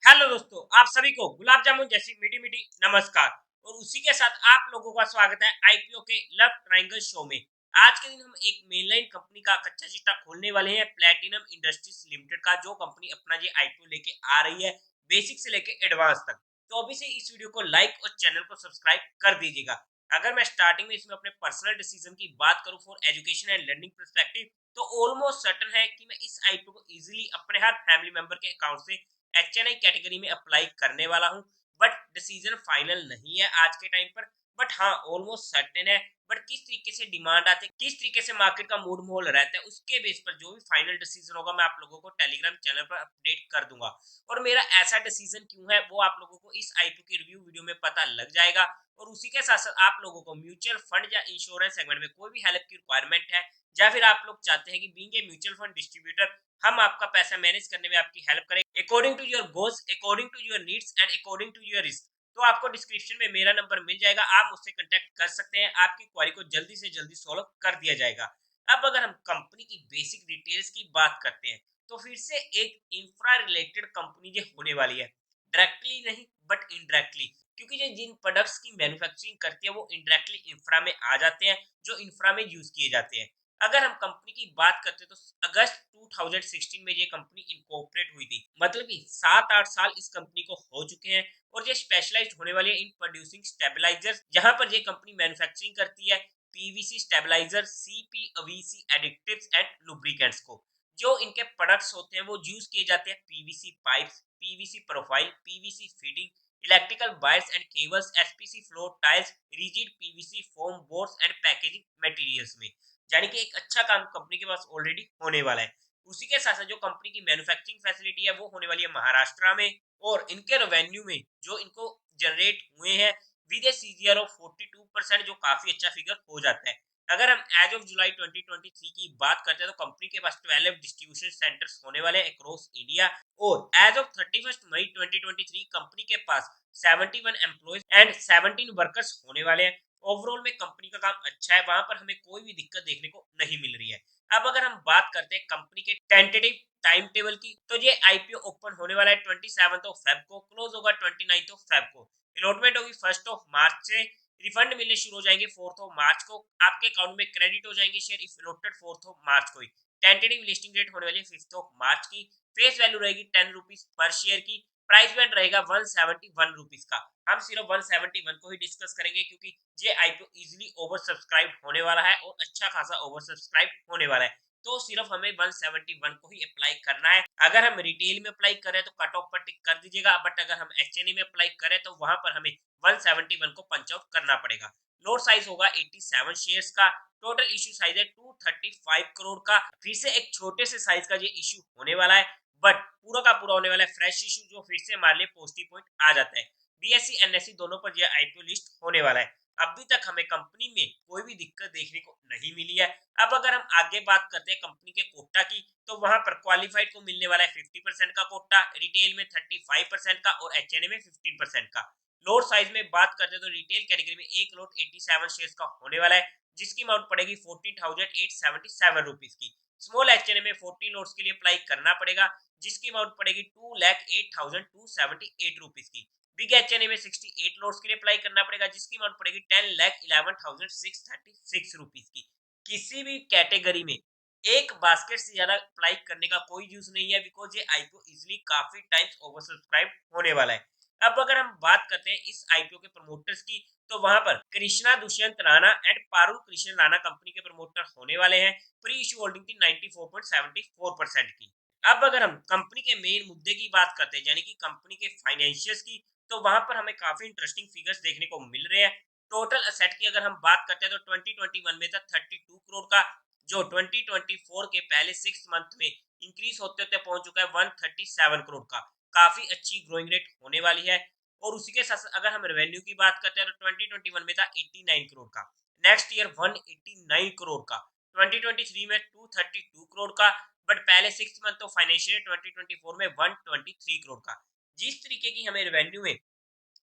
Hello दोस्तों, आप सभी को गुलाब जामुन जैसी मीठी मीठी नमस्कार। और उसी के साथ आप लोगों का स्वागत है आईपीओ के लव ट्रायंगल शो में। आज के दिन हम एक मेनलाइन कंपनी का कच्चा चिट्टा खोलने वाले हैं, प्लैटिनम इंडस्ट्रीज लिमिटेड का, जो कंपनी अपना ये आईपीओ लेके आ रही है, बेसिक से लेके एडवांस तक। तो अभी से इस वीडियो को लाइक और चैनल को सब्सक्राइब कर दीजिएगा। अगर मैं स्टार्टिंग में इसमें अपने पर्सनल डिसीजन की बात करूं for education and learning perspective, तो ऑलमोस्ट सर्टन है कि मैं इस आईपीओ को इजीली अपने हर फैमिली मेंबर के अकाउंट से एचएनआई कैटेगरी में अप्लाई करने वाला हूं। बट डिसीजन फाइनल नहीं है आज के टाइम पर। बट हाँ, ऑलमोस्ट सर्टेन है। बट किस तरीके से डिमांड आती है, किस तरीके से मार्केट का मूड माहौल रहता है, उसके बेस पर जो भी फाइनल डिसीजन होगा मैं आप लोगों को टेलीग्राम चैनल पर अपडेट कर दूंगा। और मेरा ऐसा डिसीजन क्यों है वो आप लोगों को इस आईपीओ की रिव्यू वीडियो में पता लग जाएगा। और उसी के साथ साथ आप लोगों को म्यूचुअल फंड या इंश्योरेंस सेगमेंट में कोई भी हेल्प की रिक्वायरमेंट है, या फिर आप लोग चाहते हैं कि being a mutual fund distributor हम आपका पैसा मैनेज करने में आपकी हेल्प करें according to your goals, according to your needs and according to your risk, तो आपको डिस्क्रिप्शन में मेरा नंबर मिल जाएगा। आप मुझसे कांटेक्ट कर सकते हैं, आपकी क्वेरी को जल्दी से जल्दी सॉल्व कर दिया जाएगा। अब अगर हम कंपनी की बेसिक डिटेल्स की बात करते हैं, तो फिर से एक इंफ्रा रिलेटेड कंपनी ये होने वाली है। डायरेक्टली नहीं बट इनडायरेक्टली, क्योंकि ये जिन प्रोडक्ट्स की मैन्युफैक्चरिंग करती है वो इनडायरेक्टली इंफ्रा में आ जाते हैं, जो इंफ्रा में यूज किए जाते हैं। अगर हम कंपनी की बात करते हैं तो अगस्त 2016 में ये कंपनी इनकॉर्पोरेट हुई थी, मतलब कि 7-8 साल इस कंपनी को हो चुके हैं। और ये स्पेशलाइज्ड होने वाली है इन प्रोड्यूसिंग स्टेबलाइजर्स, जहां पर ये कंपनी मैन्युफैक्चरिंग करती है PVC stabiliser, CPVC additives and lubricants को। जो इनके प्रोडक्ट्स होते हैं वो यूज किए जाते हैं PVC pipes, PVC profile, PVC fitting, electrical wires and cables, SPC floor tiles, rigid PVC foam boards and packaging materials में। यानी कि एक अच्छा काम कंपनी के पास ऑलरेडी होने वाला है। उसी के साथ साथ जो कंपनी की मैन्युफैक्चरिंग फैसिलिटी है वो होने वाली है महाराष्ट्र में। और इनके रेवेन्यू में जो इनको जनरेट हुए हैं विद ए सीजीआर ऑफ 42%, जो काफी अच्छा फिगर हो जाता है। अगर हम एज ऑफ जुलाई 2023 की बात करते हैं तो कंपनी के पास 12 डिस्ट्रीब्यूशन सेंटर्स होने वाले हैं अक्रॉस इंडिया। और एज ऑफ 31 मई 2023 कंपनी के पास 71 एम्प्लॉयज एंड 17 वर्कर्स होने वाले हैं। ओवरऑल में कंपनी का काम अच्छा है, वहां पर हमें कोई भी दिक्कत देखने को नहीं मिल रही है। अब अगर हम बात करते हैं कंपनी के टेंटेटिव टाइम टेबल की, तो ये आईपीओ ओपन होने वाला है 27 ऑफ फेब को, क्लोज होगा 29 ऑफ फेब को। अलॉटमेंट होगी 1 ऑफ मार्च से, रिफंड मिलने शुरू हो जाएंगे 4 ऑफ मार्च को, आपके अकाउंट में क्रेडिट हो जाएंगे share if allotted 4 of March को ही। टेंटेटिव लिस्टिंग डेट होने वाली है 5 ऑफ मार्च की। फेस वैल्यू रहेगी 10 रुपीज पर शेयर की। प्राइस बैंड रहेगा 171 रुपीज का। हम सिर्फ 171 को ही डिस्कस करेंगे, क्योंकि ये आईपीओ इजीली ओवर सब्सक्राइब होने वाला है और अच्छा खासा ओवर सब्सक्राइब होने वाला है। तो सिर्फ हमें 171 को ही अप्लाई करना है। अगर हम रिटेल में अप्लाई करें तो कट ऑफ पर टिक कर दीजिएगा, बट अगर हम एचएनई में अप्लाई करें तो वहां पर हमें 171 को पंच आउट करना पड़ेगा। नोट साइज होगा 87 शेयर्स का। टोटल इश्यू साइज है 235 करोड़ का। फिर से एक छोटे से साइज का ये इश्यू होने वाला है, बट पूरा का पूरा होने वाला है फ्रेश इश्यू, जो फिर से हमारे लिए पॉजिटिव पॉइंट आ जाता है। बीएससी एनएससी दोनों पर यह आईपीओ लिस्ट होने वाला है। अभी तक हमें कंपनी में कोई भी दिक्कत देखने को नहीं मिली है। अब अगर हम आगे बात करते हैं कंपनी के कोटा की, तो वहां पर क्वालिफाइड को मिलने वाला है 50% का कोटा, रिटेल में 35% का और एचएनए में 15% का। लोट साइज में बात करते हैं तो रिटेल कैटेगरी में एक लोट 87 शेयर्स का होने वाला है, जिसकी अमाउंट पड़ेगी 14,877 रुपीज की। स्मॉल एचएनए में 14 लोट्स के लिए अप्लाई करना पड़ेगा, जिसकी अमाउंट पड़ेगी 2,08,278 रुपीज की। बिग एचएनए में 68 लोट्स के लिए अप्लाई करना पड़ेगा, जिसकी अमाउंट पड़ेगी 10,11,636 रुपीज की। किसी भी कैटेगरी में एक बास्केट से ज्यादा अप्लाई करने का कोई यूज नहीं है, बिकॉज ये आईपीओ इजिली काफी टाइम्स ओवर सब्सक्राइब होने वाला है। अब अगर हम बात करते हैं इस आईपीओ के प्रमोटर्स की, तो वहां पर कृष्णा दुष्यंत राणा एंड पारुल कृष्ण राणा कंपनी के प्रमोटर होने वाले हैं। प्री इश्यू होल्डिंग थी 94.74% की। अब अगर हम कंपनी के मेन मुद्दे की बात करते हैं, यानी कि कंपनी के फाइनेंशियल्स की, तो वहां पर हमें काफी इंटरेस्टिंग फिगर्स देखने को मिल रहे हैं। टोटल असेट की अगर हम बात करते हैं तो 2021 में था 32 करोड़ का, जो 2024 के पहले 6 मंथ में इंक्रीज होते होते पहुंच चुका है 137 करोड़ का। काफी अच्छी ग्रोइंग रेट होने वाली है। और उसी के साथ अगर हम रेवेन्यू की बात करते हैं तो 2021 में था 89 करोड़ का, नेक्स्ट ईयर 189 करोड़ का, 2023 में 232 करोड़ का, बट पहले 6 मंथ ऑफ फाइनेंशियल 2024 में 123 करोड़ का। जिस तरीके की हमें रेवेन्यू में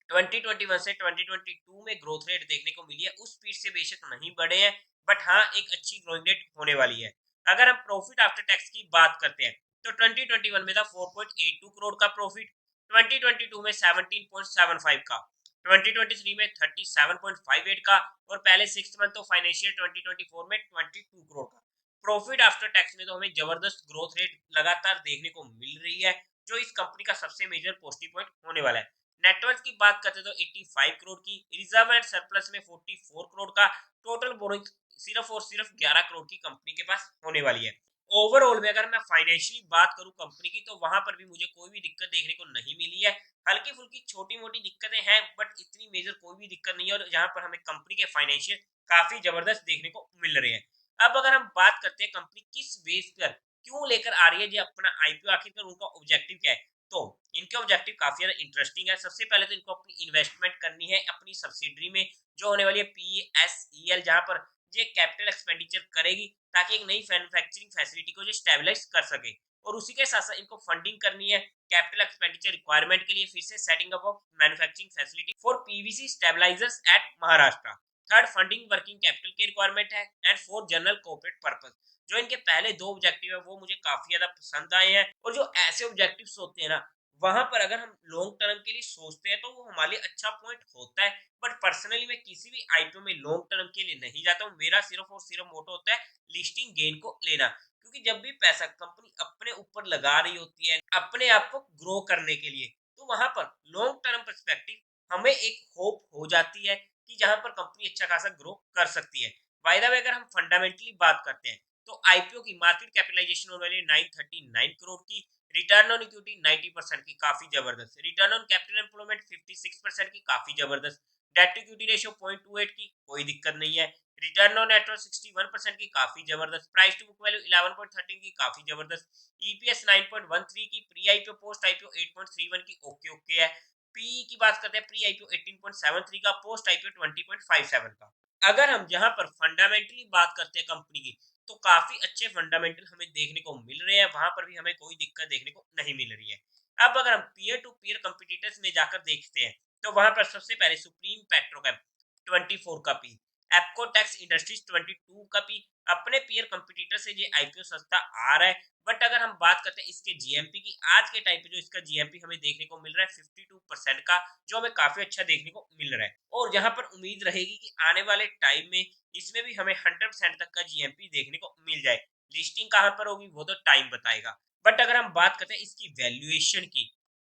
2021 से 2022 में ग्रोथ रेट देखने को मिली है, उस स्पीड से बेशक नहीं बढ़े हैं, बट हाँ एक अच्छी ग्रोइंग रेट होने वाली है। अगर हम प्रॉफिट आफ्टर टैक्स की बात करते हैं तो 2021 में था 4.82 करोड़ का प्रॉफिट, 2022 में 17.75 का, 2023 में 37.58 का और पहले 6 मंथ ऑफ फाइनेंशियल 2024 में 22 करोड़ का। प्रॉफिट आफ्टर टैक्स में तो हमें जबरदस्त ग्रोथ रेट लगातार देखने को मिल रही है, जो इस कंपनी का सबसे मेजर पॉजिटिव पॉइंट होने वाला है। नेटवर्थ की बात करते तो 85 करोड़ की, रिजर्व एंड सरप्लस में 44 करोड़ का, टोटल बोरोइंग सिर्फ और सिर्फ 11 करोड़ की कंपनी के पास होने वाली है। ओवरऑल में अगर मैं फाइनेंशियली बात करूं कंपनी की, तो वहां पर भी मुझे कोई भी दिक्कत देखने को नहीं मिली है। हल्की फुल्की छोटी मोटी दिक्कतें हैं, बट इतनी मेजर कोई भी दिक्कत नहीं है, और जहां पर हमें कंपनी के फाइनेंशियल काफी जबरदस्त देखने को मिल रहे हैं। अब अगर हम बात करते हैं कंपनी किस बेस पर क्यों लेकर आ रही है ये अपना आईपीओ, आखिरकार उनका ऑब्जेक्टिव क्या है, तो इनके ऑब्जेक्टिव काफी ज्यादा इंटरेस्टिंग है। सबसे पहले तो इनको अपनी इन्वेस्टमेंट करनी है अपनी सब्सिडरी में, जो होने वाली है पीएसईएल, जहां पर ये कैपिटल एक्सपेंडिचर करेगी ताकि एक नई मैन्युफैक्चरिंग फैसिलिटी को जो स्टेबलाइज कर सके। और उसी के साथ साथ इनको फंडिंग करनी है कैपिटल एक्सपेंडिचर रिक्वायरमेंट के लिए, फिर से setting up of manufacturing facility for PVC stabilisers at Maharashtra. Third, funding working capital की रिक्वायरमेंट है। And fourth, general corporate purpose. जो इनके पहले दो ऑब्जेक्टिव है वो मुझे काफी ज्यादा पसंद आए हैं, और जो ऐसे ऑब्जेक्टिव्स होते हैं ना, वहां पर अगर हम लॉन्ग टर्म के लिए सोचते हैं तो वो हमारे लिए अच्छा पॉइंट होता है। बट पर्सनली मैं किसी भी आईपीओ में लॉन्ग टर्म के लिए नहीं जाता हूँ। मेरा सिर्फ और सिर्फ मोटो होता है लिस्टिंग गेन को लेना, क्योंकि जब भी पैसा कंपनी अपने ऊपर लगा रही होती है अपने आप को ग्रो करने के लिए, तो वहां पर लॉन्ग टर्म पर्सपेक्टिव हमें एक होप हो जाती है कि जहां पर कंपनी अच्छा खासा ग्रो कर सकती है। बाय द वे, अगर हम फंडामेंटली बात करते हैं तो आईपीओ की मार्केट कैपिटलाइजेशन होने वाली 939 करोड़ की, रिटर्न ऑन इक्विटी 90% की, काफी जबरदस्त। रिटर्न ऑन कैपिटल एम्प्लॉयमेंट 56% की, काफी जबरदस्त। डेट टू इक्विटी रेशियो 0.28 की, कोई दिक्कत नहीं है। रिटर्न ऑन नेटवर्थ 61% की, काफी जबरदस्त। प्राइस टू बुक वैल्यू 11.13 की, काफी जबरदस्त। ईपीएस 9.13 की, प्री आईपीओ पोस्ट आईपीओ 8.31 की, ओके ओके है। पीई की बात करते हैं, प्री आईपीओ 18.73 का, पोस्ट आईपीओ 20.57 का। अगर हम जहां पर फंडामेंटली बात करते हैं कंपनी की, तो काफी अच्छे फंडामेंटल हमें देखने को मिल रहे हैं, वहां पर भी हमें कोई दिक्कत देखने को नहीं मिल रही है। अब अगर हम पीयर टू पीयर कंपिटिटर्स में जाकर देखते हैं, तो वहां पर सबसे पहले सुप्रीम पेट्रोकेम 24 का पी, एप्को टैक्स इंडस्ट्रीज 22 का पी, अपने पीयर कंपिटिटर से ये आईपीओ सस्ता आ रहा है। बट अगर हम बात करते हैं इसके जीएमपी की, आज के टाइम पे जो इसका जीएमपी हमें देखने को मिल रहा है 52% का, जो हमें काफी अच्छा देखने को मिल रहा है। और जहां पर उम्मीद रहेगी कि आने वाले टाइम में इसमें भी हमें 100% तक का जीएमपी देखने को मिल जाए। लिस्टिंग कहां पर होगी वो तो टाइम बताएगा। बट अगर हम बात करते हैं इसकी वैल्यूएशन की,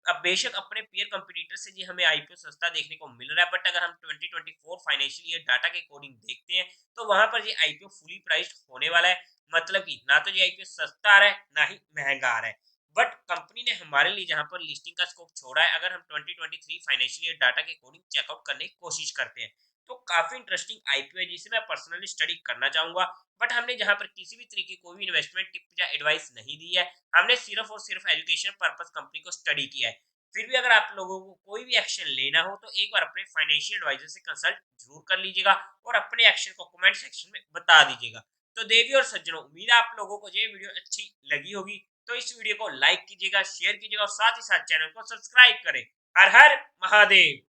अब बेशक अपने पीयर कंपटीटर से जी हमें आईपीओ सस्ता देखने को मिल रहा है, बट अगर हम 2024 फाइनेंशियल ईयर डाटा के अकॉर्डिंग देखते हैं, तो वहां पर ये आईपीओ फुली प्राइस्ड होने वाला है। मतलब कि ना तो ये आईपीओ सस्ता आ रहा है, ना ही महंगा आ रहा है। बट कंपनी ने हमारे लिए जहां पर लिस्टिंग का स्कोप छोड़ा है, अगर हम 2023 फाइनेंशियल ईयर डाटा के अकॉर्डिंग चेकआउट करने की कोशिश करते हैं, तो काफी इंटरेस्टिंग आईपीओ है जिसे मैं पर्सनली स्टडी करना चाहूंगा। बट हमने जहां पर किसी भी तरीके कोई भी इन्वेस्टमेंट टिप या एडवाइस नहीं दी है, हमने सिर्फ और सिर्फ एजुकेशन पर्पस कंपनी को स्टडी किया है। फिर भी अगर आप लोगों को कोई भी एक्शन लेना हो, तो एक बार अपने फाइनेंशियल एडवाइजर से कंसल्ट जरूर कर लीजिएगा, और अपने एक्शन को कमेंट सेक्शन में बता दीजिएगा। तो देवी और सज्जनों, उम्मीद है आप लोगों को ये वीडियो अच्छी लगी होगी। तो इस वीडियो को लाइक कीजिएगा, शेयर कीजिएगा, और साथ ही साथ चैनल को सब्सक्राइब करें। हर हर महादेव।